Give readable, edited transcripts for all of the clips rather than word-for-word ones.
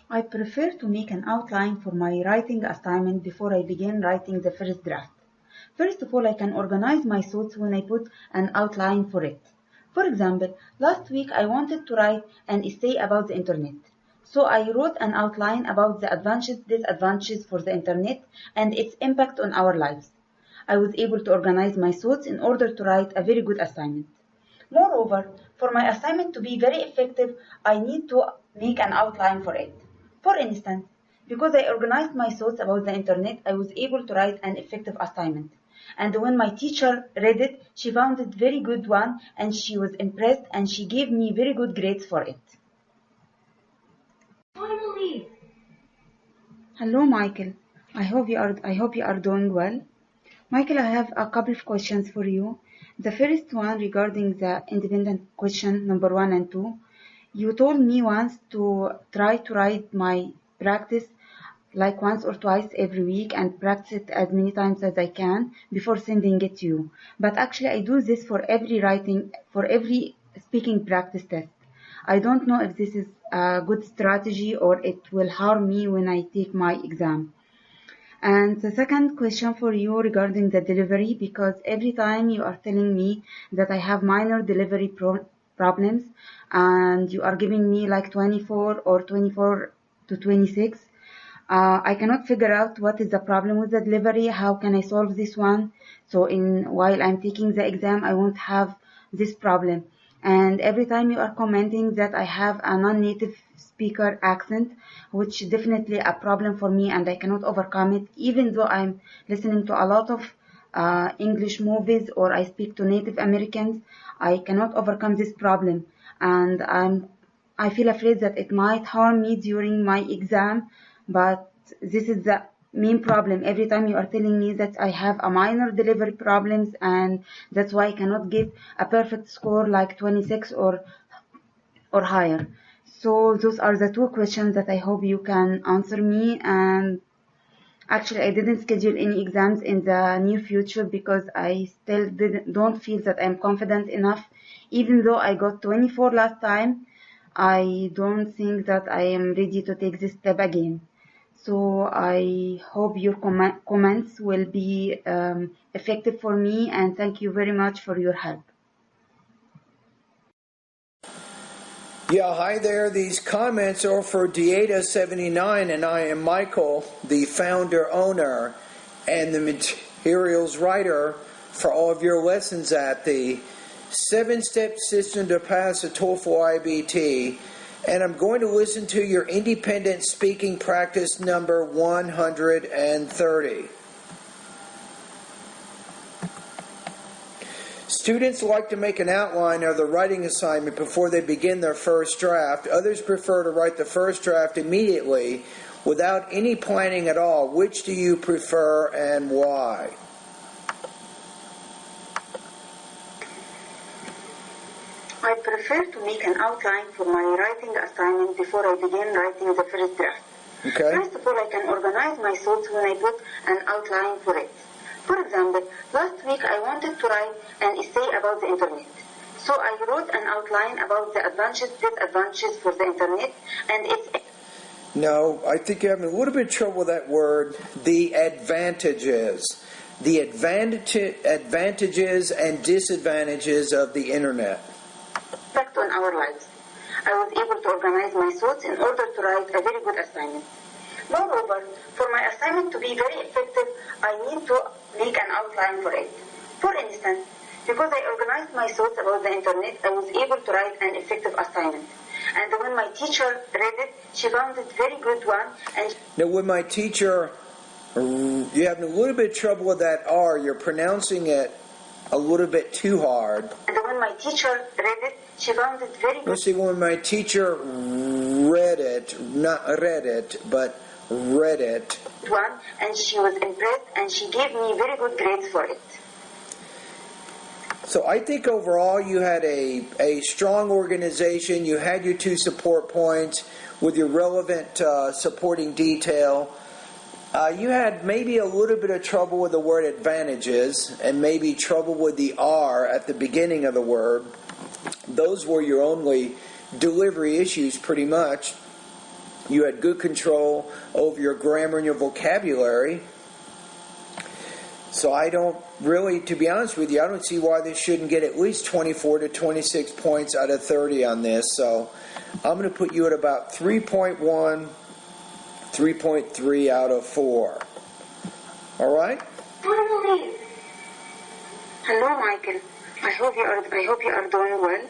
I prefer to make an outline for my writing assignment before I begin writing the first draft. First of all, I can organize my thoughts when I put an outline for it. For example, last week I wanted to write an essay about the internet. So I wrote an outline about the advantages, disadvantages for the internet and its impact on our lives. I was able to organize my thoughts in order to write a very good assignment. Moreover, for my assignment to be very effective, I need to make an outline for it. For instance, because I organized my thoughts about the internet, I was able to write an effective assignment. And when my teacher read it, she found it very good one and she was impressed and she gave me very good grades for it. Finally. Hello, Michael. I hope you are doing well. Michael, I have a couple of questions for you. The first one regarding the independent question number 1 and 2. You told me once to try to write my practice like once or twice every week and practice it as many times as I can before sending it to you. But actually I do this for every speaking practice test. I don't know if this is a good strategy or it will harm me when I take my exam. And the second question for you regarding the delivery, because every time you are telling me that I have minor delivery problems and you are giving me like 24 or 24 to 26, I cannot figure out what is the problem with the delivery. How can I solve this one? So while I'm taking the exam, I won't have this problem. And every time you are commenting that I have a non-native speaker accent, which definitely a problem for me and I cannot overcome it, even though I'm listening to a lot of English movies or I speak to Native Americans, I cannot overcome this problem. And I feel afraid that it might harm me during my exam, but this is the main problem. Every time you are telling me that I have a minor delivery problems and that's why I cannot get a perfect score like 26 or higher. So those are the two questions that I hope you can answer me. And actually I didn't schedule any exams in the near future because I still don't feel that I'm confident enough. Even though I got 24 last time, I don't think that I am ready to take this step again. So I hope your comments will be effective for me, and thank you very much for your help. Yeah, hi there. These comments are for Dieta79, and I am Michael, the founder, owner, and the materials writer for all of your lessons at the 7-step system to pass a TOEFL IBT. And I'm going to listen to your independent speaking practice number 130. Students like to make an outline of the writing assignment before they begin their first draft. Others prefer to write the first draft immediately without any planning at all. Which do you prefer and why? I prefer to make an outline for my writing assignment before I begin writing the first draft. Okay. First of all, I can organize my thoughts when I put an outline for it. For example, last week I wanted to write an essay about the internet. So I wrote an outline about the advantages, disadvantages for the internet and its... No, I think you're having a little bit of trouble with that word, the advantages. The advantages and disadvantages of the internet. Effect on our lives. I was able to organize my thoughts in order to write a very good assignment. Moreover, for my assignment to be very effective, I need to make an outline for it. For instance, because I organized my thoughts about the internet, I was able to write an effective assignment. And when my teacher read it, she found it very good one. And now, when my teacher, you're having a little bit of trouble with that R. You're pronouncing it a little bit too hard. And when my teacher read it, she found it very good. Let's see, when my teacher read it, not read it, but read it. One, and she was impressed, and she gave me very good grades for it. So I think overall you had a strong organization. You had your 2 support points with your relevant supporting detail. You had maybe a little bit of trouble with the word advantages and maybe trouble with the R at the beginning of the word. Those were your only delivery issues pretty much. You had good control over your grammar and your vocabulary. So I don't really, to be honest with you, I don't see why they shouldn't get at least 24 to 26 points out of 30 on this. So I'm going to put you at about 3.1, 3.3 out of 4. All right? Hello, Michael. I hope you are doing well.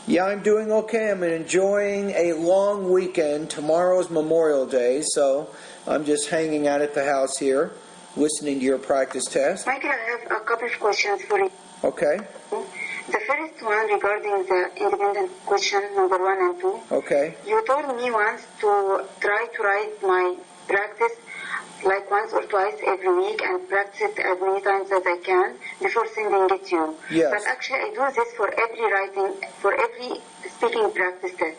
Yeah, I'm doing okay. I'm enjoying a long weekend. Tomorrow's Memorial Day, so I'm just hanging out at the house here, listening to your practice test. Michael, I have a couple of questions for you. Okay. The first one regarding the independent question number 1 and 2. Okay. You told me once to try to write my practice like once or twice every week and practice it as many times as I can before sending it to you. Yes. But actually I do this for every speaking practice test.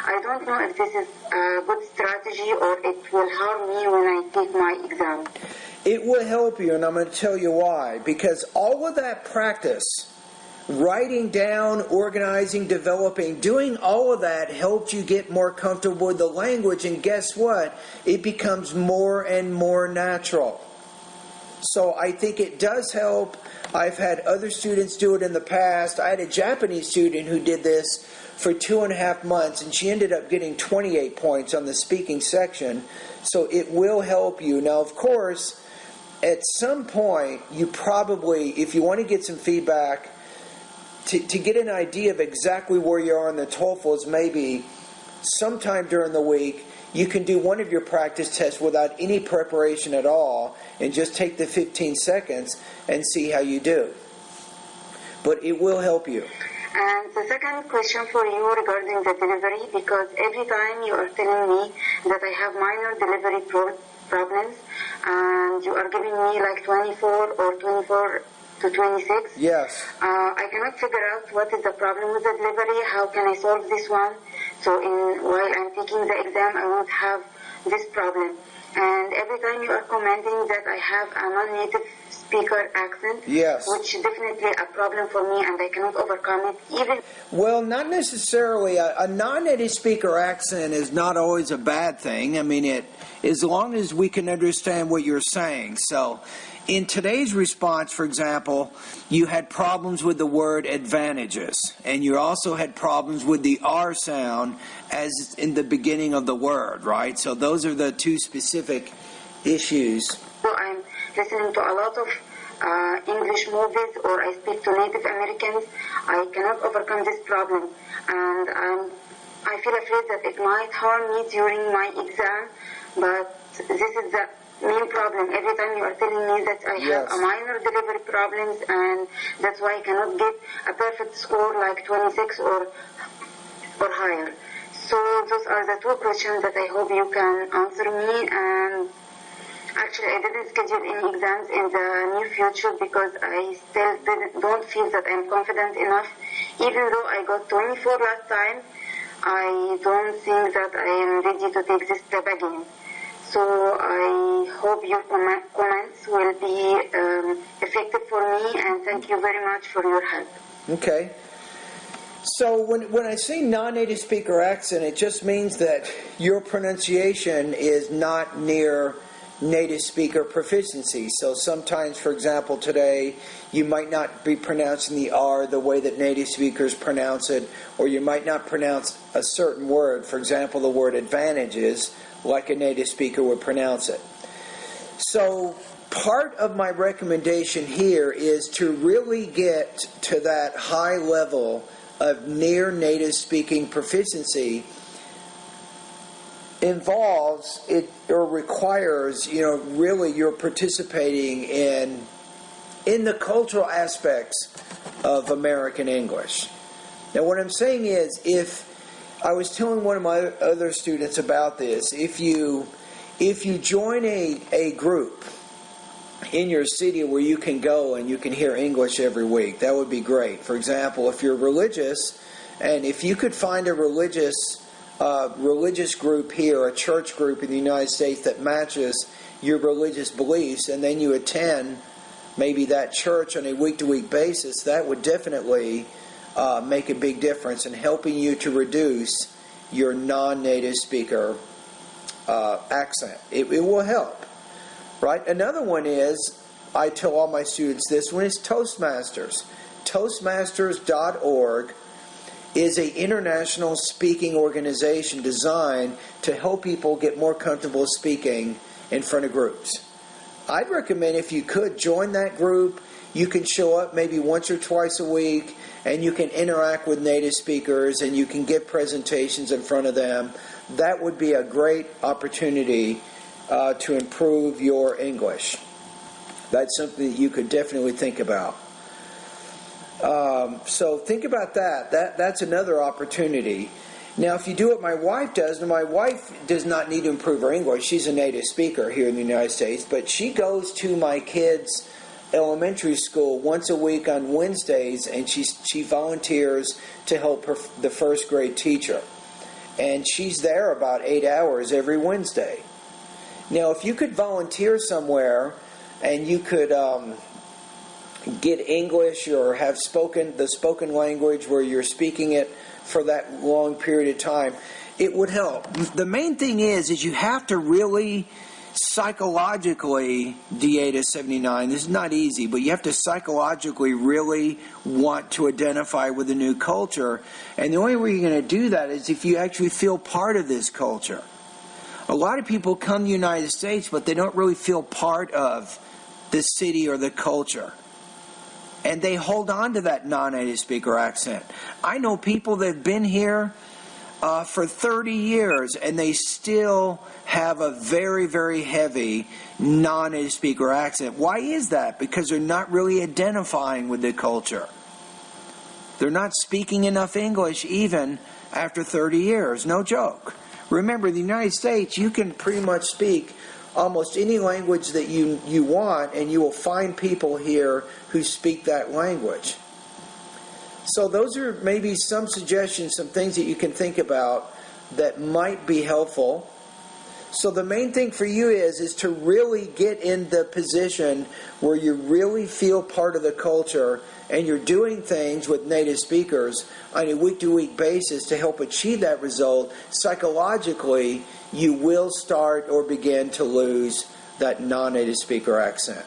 I don't know if this is a good strategy or it will harm me when I take my exam. It will help you, and I'm going to tell you why. Because all of that practice, writing down, organizing, developing, doing all of that helps you get more comfortable with the language, and guess what? It becomes more and more natural. So I think it does help. I've had other students do it in the past. I had a Japanese student who did this for 2.5 months, and she ended up getting 28 points on the speaking section. So it will help you. Now, of course, at some point, you probably, if you want to get some feedback, to get an idea of exactly where you are on the TOEFL, is maybe sometime during the week, you can do one of your practice tests without any preparation at all and just take the 15 seconds and see how you do. But it will help you. And the second question for you regarding the delivery, because every time you are telling me that I have minor delivery problems and you are giving me like 24 or 24 to 26. Yes. I cannot figure out what is the problem with the delivery. How can I solve this one? So while I'm taking the exam, I won't have this problem. And every time you are commenting that I have a non-native speaker accent, yes, which is definitely a problem for me, and I cannot overcome it. Even well, not necessarily. A non-native speaker accent is not always a bad thing. I mean, as long as we can understand what you're saying. So in today's response, for example, you had problems with the word advantages, and you also had problems with the R sound as in the beginning of the word, right? So those are the two specific issues. So I'm listening to a lot of English movies, or I speak to Native Americans. I cannot overcome this problem, and I feel afraid that it might harm me during my exam, but this is the main problem. Every time you are telling me that I have a minor delivery problems, and that's why I cannot get a perfect score like 26 or higher. So those are the two questions that I hope you can answer me. And actually, I didn't schedule any exams in the near future because I still don't feel that I'm confident enough. Even though I got 24 last time, I don't think that I am ready to take this step again. So I hope your comments will be effective for me, and thank you very much for your help. Okay. So when I say non-native speaker accent, it just means that your pronunciation is not near native speaker proficiency. So sometimes, for example, today, you might not be pronouncing the R the way that native speakers pronounce it, or you might not pronounce a certain word, for example, the word advantages, like a native speaker would pronounce it. So part of my recommendation here is to really get to that high level of near native speaking proficiency. Involves it or requires, really you're participating in the cultural aspects of American English. Now what I'm saying is, if I was telling one of my other students about this, if you join a group in your city where you can go and you can hear English every week, that would be great. For example, if you're religious, and if you could find a religious group here, a church group in the United States that matches your religious beliefs, and then you attend maybe that church on a week-to-week basis, that would definitely make a big difference in helping you to reduce your non-native speaker accent. It will help, right? Another one is, I tell all my students this one, is Toastmasters. Toastmasters.org is an international speaking organization designed to help people get more comfortable speaking in front of groups. I'd recommend, if you could, join that group. You can show up maybe once or twice a week, and you can interact with native speakers, and you can give presentations in front of them. That would be a great opportunity to improve your English. That's something that you could definitely think about. So think about that. That's another opportunity. Now, if you do what my wife does, and my wife does not need to improve her English. She's a native speaker here in the United States, but she goes to my kids' elementary school once a week on Wednesdays, and she volunteers to help the first grade teacher. And she's there about 8 hours every Wednesday. Now, if you could volunteer somewhere and you could get English or have the spoken language where you're speaking it for that long period of time, it would help. The main thing is you have to really psychologically, D8-79, this is not easy, but you have to psychologically really want to identify with the new culture. And the only way you're going to do that is if you actually feel part of this culture. A lot of people come to the United States, but they don't really feel part of the city or the culture. And they hold on to that non-native speaker accent. I know people that have been here for 30 years, and they still have a very, very heavy non-native speaker accent. Why is that? Because they're not really identifying with the culture. They're not speaking enough English even after 30 years. No joke. Remember, in the United States, you can pretty much speak almost any language that you want, and you will find people here who speak that language. So those are maybe some suggestions, some things that you can think about that might be helpful. So the main thing for you is to really get in the position where you really feel part of the culture, and you're doing things with native speakers on a week-to-week basis to help achieve that result. Psychologically, you will start or begin to lose that non-native speaker accent.